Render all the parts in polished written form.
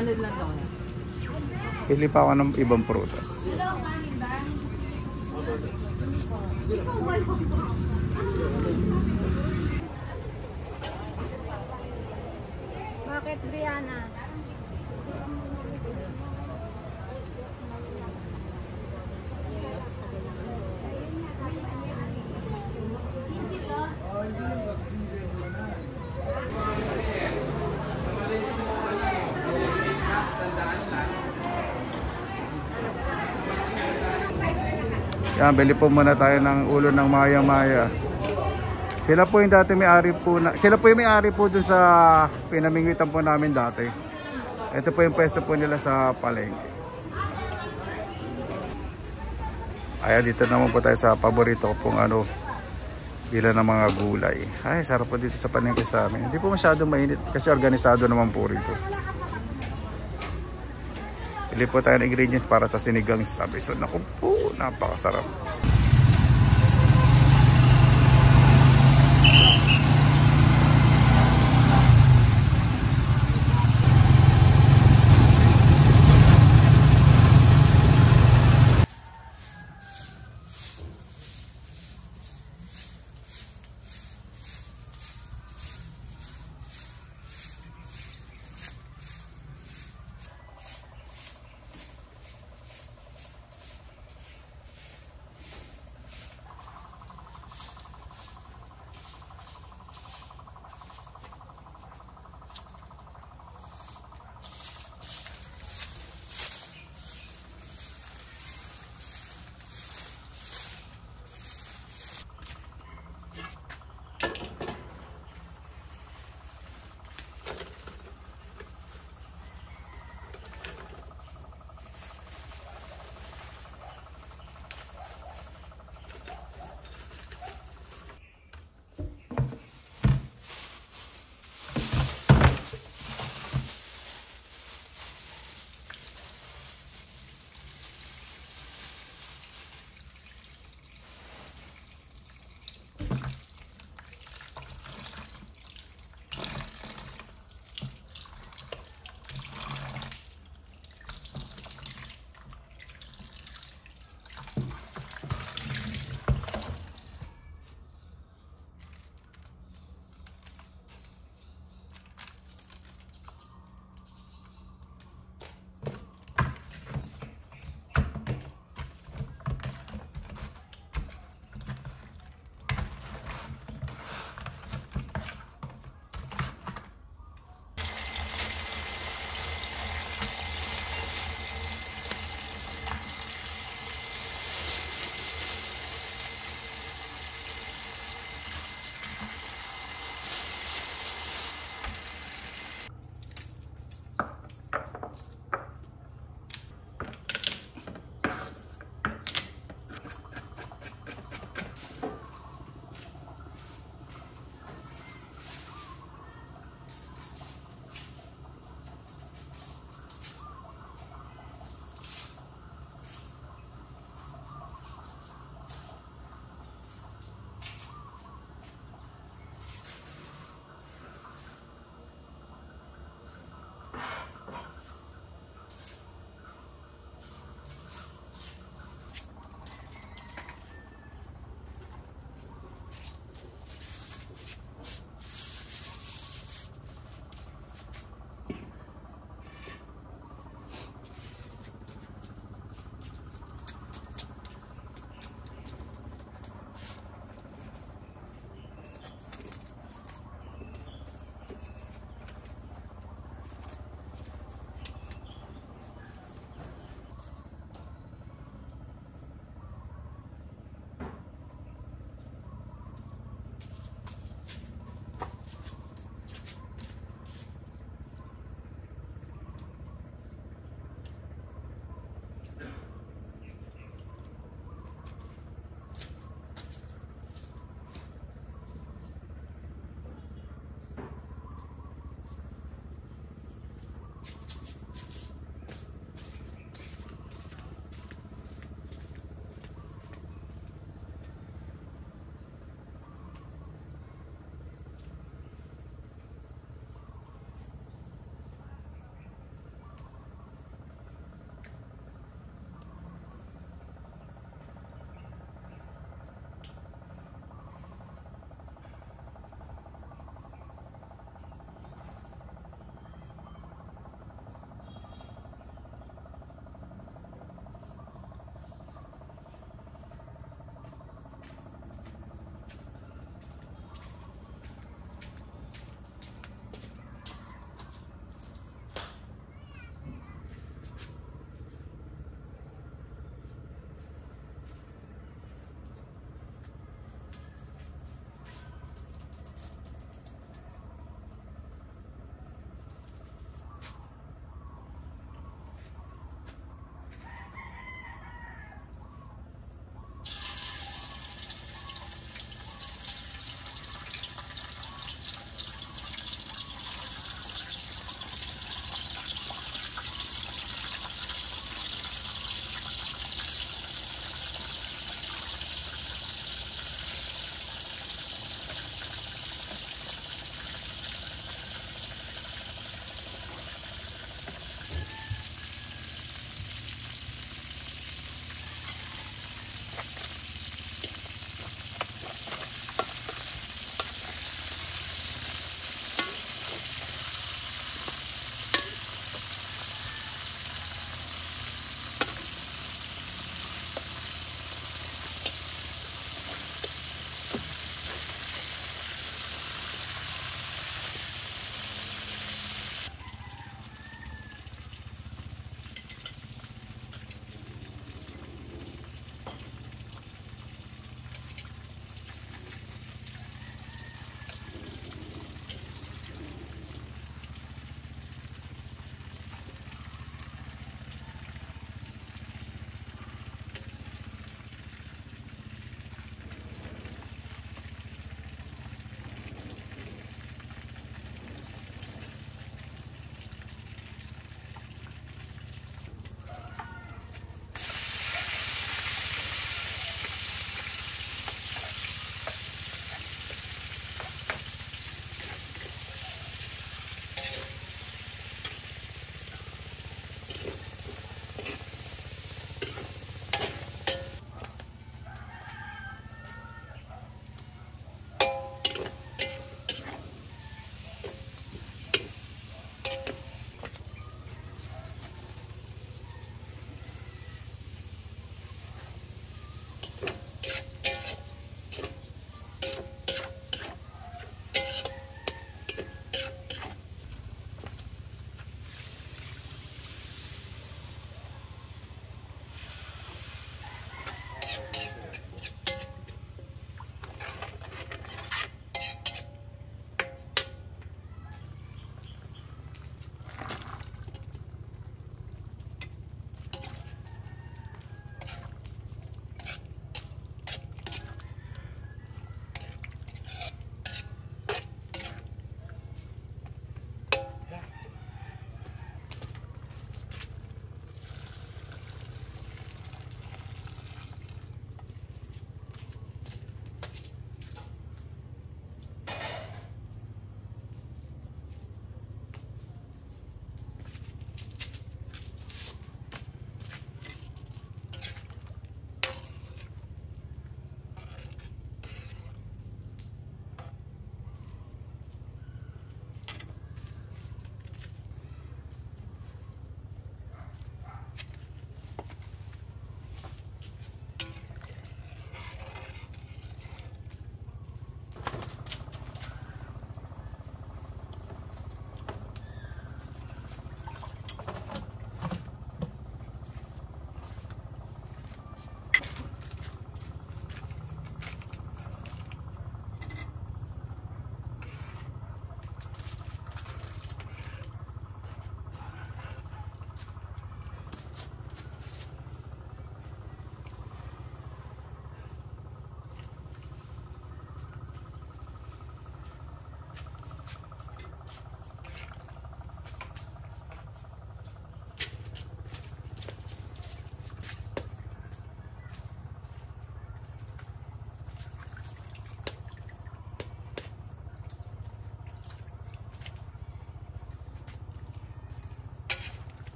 100 lang daw. Pili pa ako ng ibang prutas. Bakit, Brianna? Yan, bili po muna tayo ng ulo ng maya-maya. Sila po yung dati may-ari po na, sila po yung may-ari po dun sa pinamingwitan po namin dati. Ito po yung pwesto po nila sa palengke. Ayan, dito naman po tayo sa paborito ko pong bila ng mga gulay. Ay, sarap po dito sa palengke sa amin. Hindi po masyadong mainit kasi organisado naman po rito. Pili po tayo ng ingredients para sa sinigang sabi. So, naku po, napakasarap.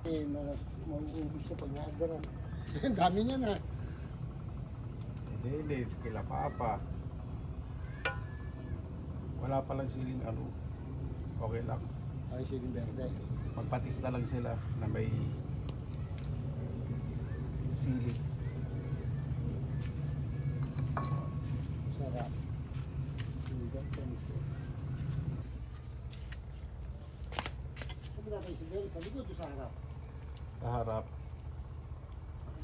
Eh, mauubos siya pag naagaran. Ang dami niya na. Dilis, kila papa. Wala palang siling ano. Okay lang. Ay, siling berde. Magpatis na lang sila na may sili. Sarap. Sinigang sa miso. Sabi natin si Del, sa likod o sa harap? Sa harap.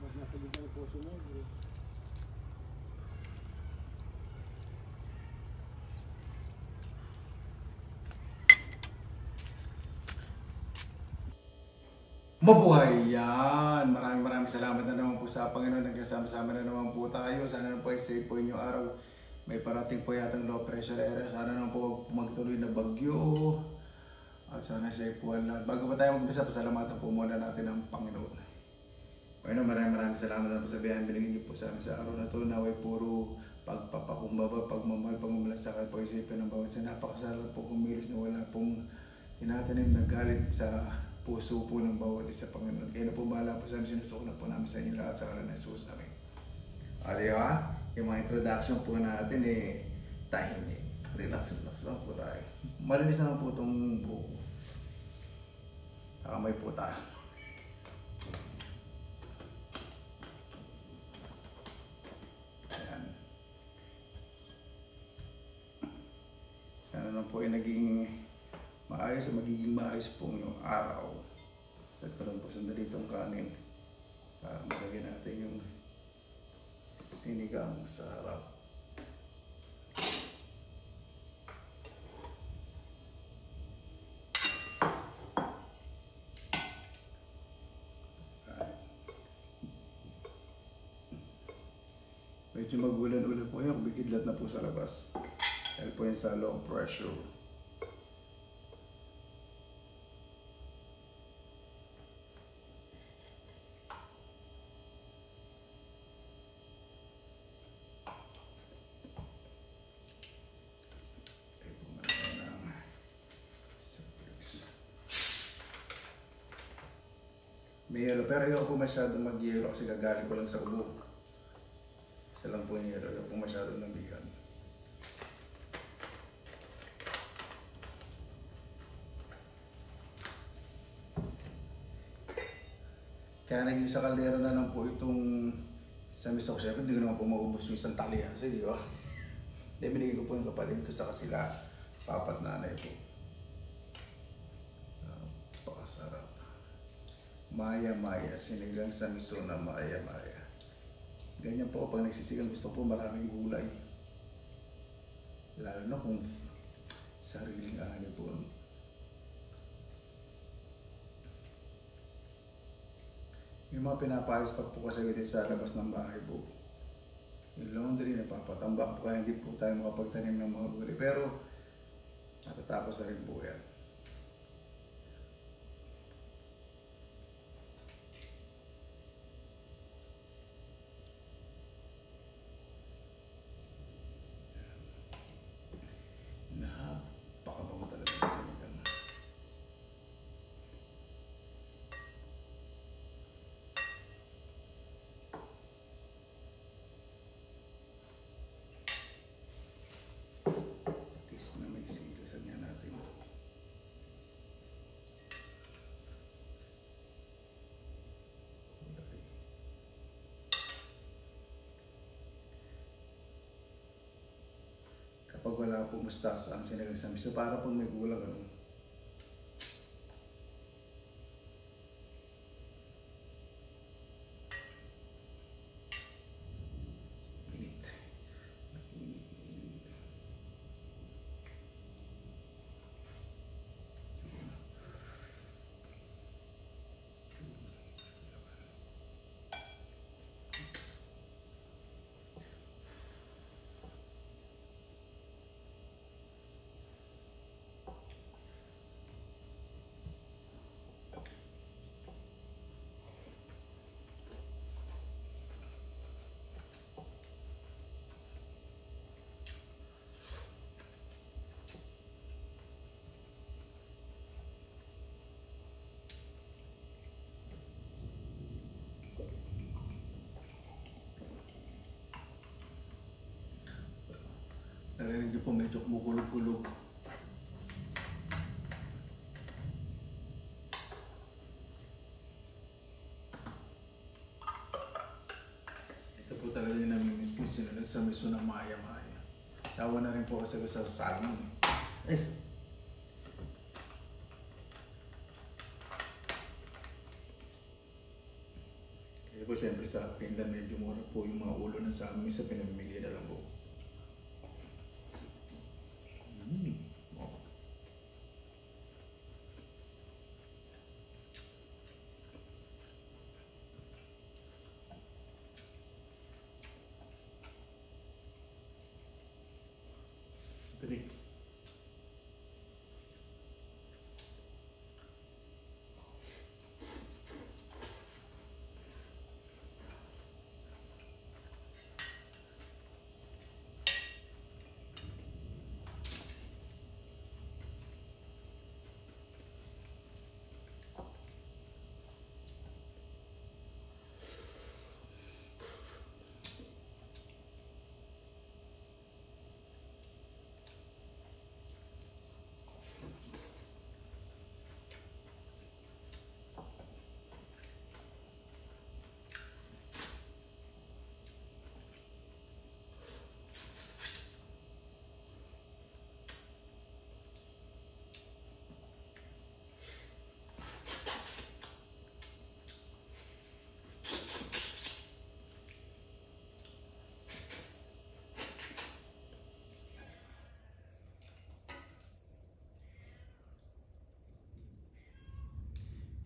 Huwag nasa likod ng puso niya. Mabuhay yan! Maraming salamat na naman po sa Panginoon. Nagkasama-sama na naman po tayo. Sana naman po ay safe po inyong araw. May parating po yatang low pressure area. Sana naman po magtuloy na bagyo. At sana safe po ang lahat. Bago pa tayo mag-umpisa, pasalamatan po muna natin ang Panginoon. Bueno, maraming salamat na po sa biyayang binigyan niyo po sa amin sa araw na ito. Naway puro pagpapakumbaba, pagmamahal, pagmamalasakal po isipin ng bawat sa napakasarap po kumilos na wala pong tinatanim na galit sa puso po ng bawat isa, Panginoon. Kaya na po bahala po sa amin, sinusuko na po namin sa inyo lahat sa kalan ng Jesus namin. O diba? Yung mga introduction po natin tahimik. Relax lang po tayo. Malinis naman po itong buko. Nakamay po tayo. Ayan. Sana naman po ay naging maayos o magiging maayos po yung araw. Set ko lang po sandali itong kanin para malagyan natin yung sinigang sa harap. Medyo magulan-ulan po yan, bigidlat na po sa labas. Dahil po yan sa low pressure. May yelo, pero ayoko po masyadong mag-yelo kasi gagaling ko lang sa ubo. Isa lang po yung yelo, ayoko po masyadong nabigan. Kaya naging sa kaldero na lang po itong sa misok. Siyempre hindi ko naman po maubos yung isang talyasi, di ba? Hindi, binigay ko po yung kapatid ko sa kasila, papat nanay po. Napakasarap. Maya-maya, sinigang sa miso na maya-maya. Ganyan po pag nagsisigang, gusto po maraming gulay. Lalo na kung sariling ani po. Yung mga pinapayos pa po kasi dito sa labas ng bahay po. Yung laundry, napapatambak po kaya hindi po tayo makapagtanim ng mga gulay. Pero natatapos na rin po yan. Napakabango talaga ng sinigang. Patis na may silo. Sanya natin. Kapag wala po mustasa ang sinigang sa miso, para pag may gulang ano. Init. Init. Narinig po medyo kumukulog-kulog. Ito po talaga yung namimiss yun sa miso ng maya-maya. Sawa na rin po kasi sa saging. Eh! Kaya po siyempre sa Finland medyo mura po yung mga ulo ng saging sa pinamimigay na lang po. Oh. Three.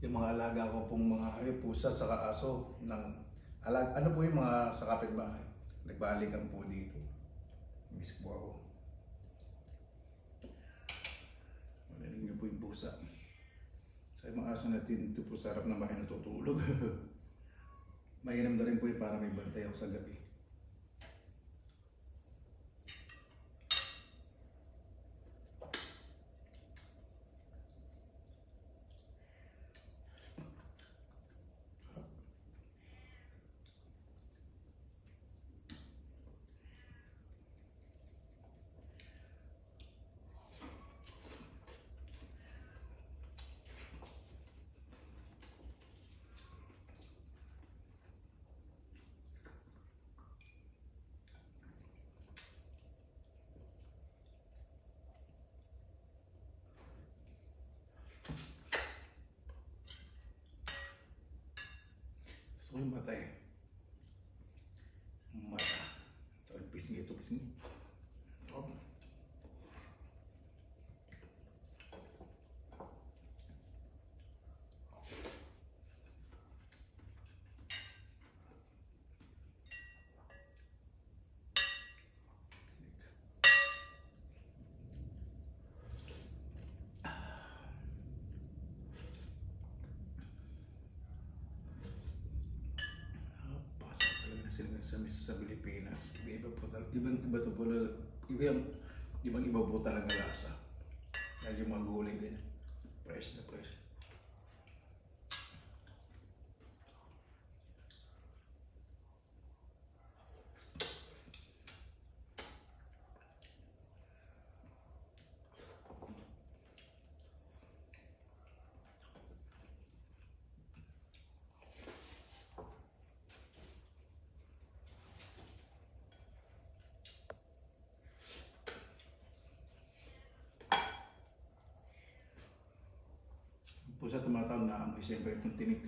Yung mga alaga ko pong mga pusa sa aso ng ano po yung mga sa kapitbahay. Nagbalikan po dito. Miss po ako. Marinig niyo po yung pusa. Sa mga aso natin dito po sa harap ng bahay natutulog. Mainam na rin po yung para may bantay ako sa gabi. So yung mata eh. Mata. So pisngi ito, pisngi. Oh. Sila sa miso sa Pilipinas, iba po talaga, ibang-iba to po, ibang-iba po talaga lasa. Dahil yung mga gulay din, fresh na fresh. Pusa tumatawag na amoy siyempre itong tinik.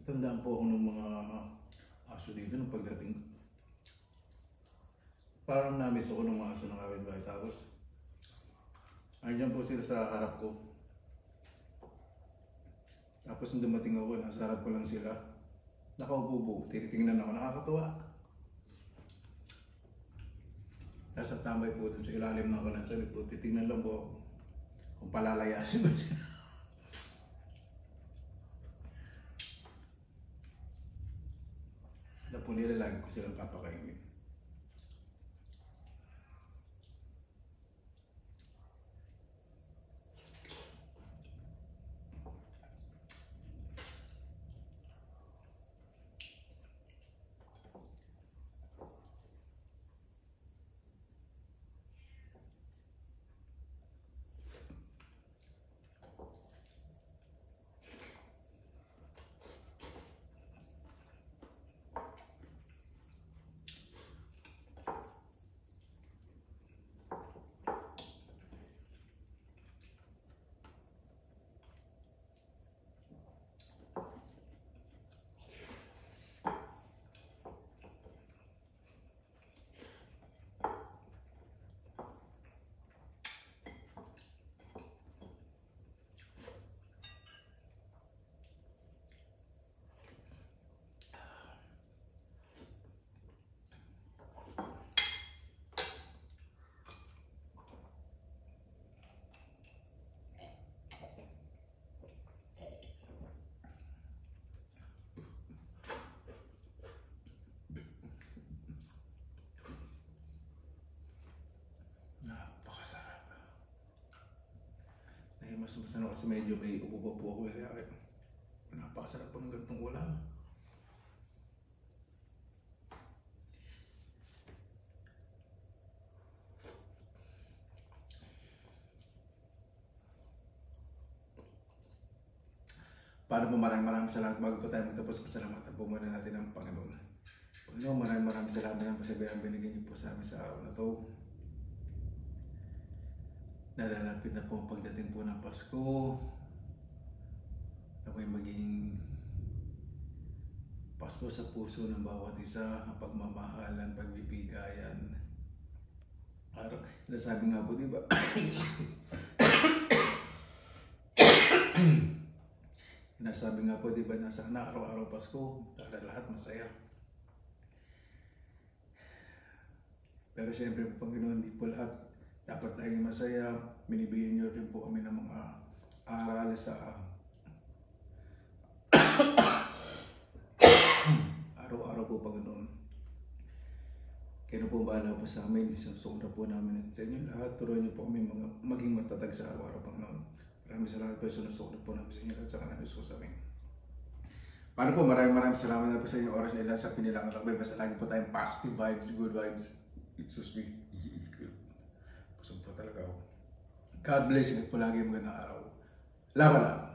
Tandaan po ako ng mga aso dito nung pagdating. Parang namiss ako ng mga aso ng kapitbahay. Tapos, andyan po sila sa harap ko. Tapos nung dumating ako, nasa harap ko lang sila. Nakaupo po, tinitingnan ako, nakakatuwa. Tapos at tambay po dun sa ilalim ng kanan, sabi po, titingnan lang po ako kung palalayasin mo siya. Alam po nila, lagi ko silang papakainin. mas ano kasi medyo may upo po ako kaya napakasarap po ng ganitong ulam. Paano po maraming salamat bago po tayo magtapos, pasalamatan po muna natin ang Panginoon. Panginoon, maraming salamat ng pasabayang binigyan niyo po sa amin sa araw na to. Nalalapit na po ang pagdating po ng Pasko. Ako'y maging Pasko sa puso ng bawat isa, ang pagmamahalan, pagbibigayan. Nasabi nga po, di ba? Nasabi nga po, di ba, na sana araw-araw Pasko, para lahat masaya. Pero siyempre, Panginoon, hindi po lahat dapat tayong masaya. Binibigyan niyo rin po kami ng mga aral sa araw-araw po, Panginoon. Kaya po bahala po sa amin, isusukra po namin sa inyo lahat. Turuan niyo po kami maging matatag sa araw-araw, Panginoon. Maraming salamat po, sinusukra po namin sa inyo at sa kanang Diyos sa amin. Paano po, maraming salamat na po sa inyong oras nila sa pinilang lakbay. Basta lagi po tayong positive vibes, good vibes. Excuse me. Pusog po talaga ako. God bless you po lagi, magandang araw. Laban lang.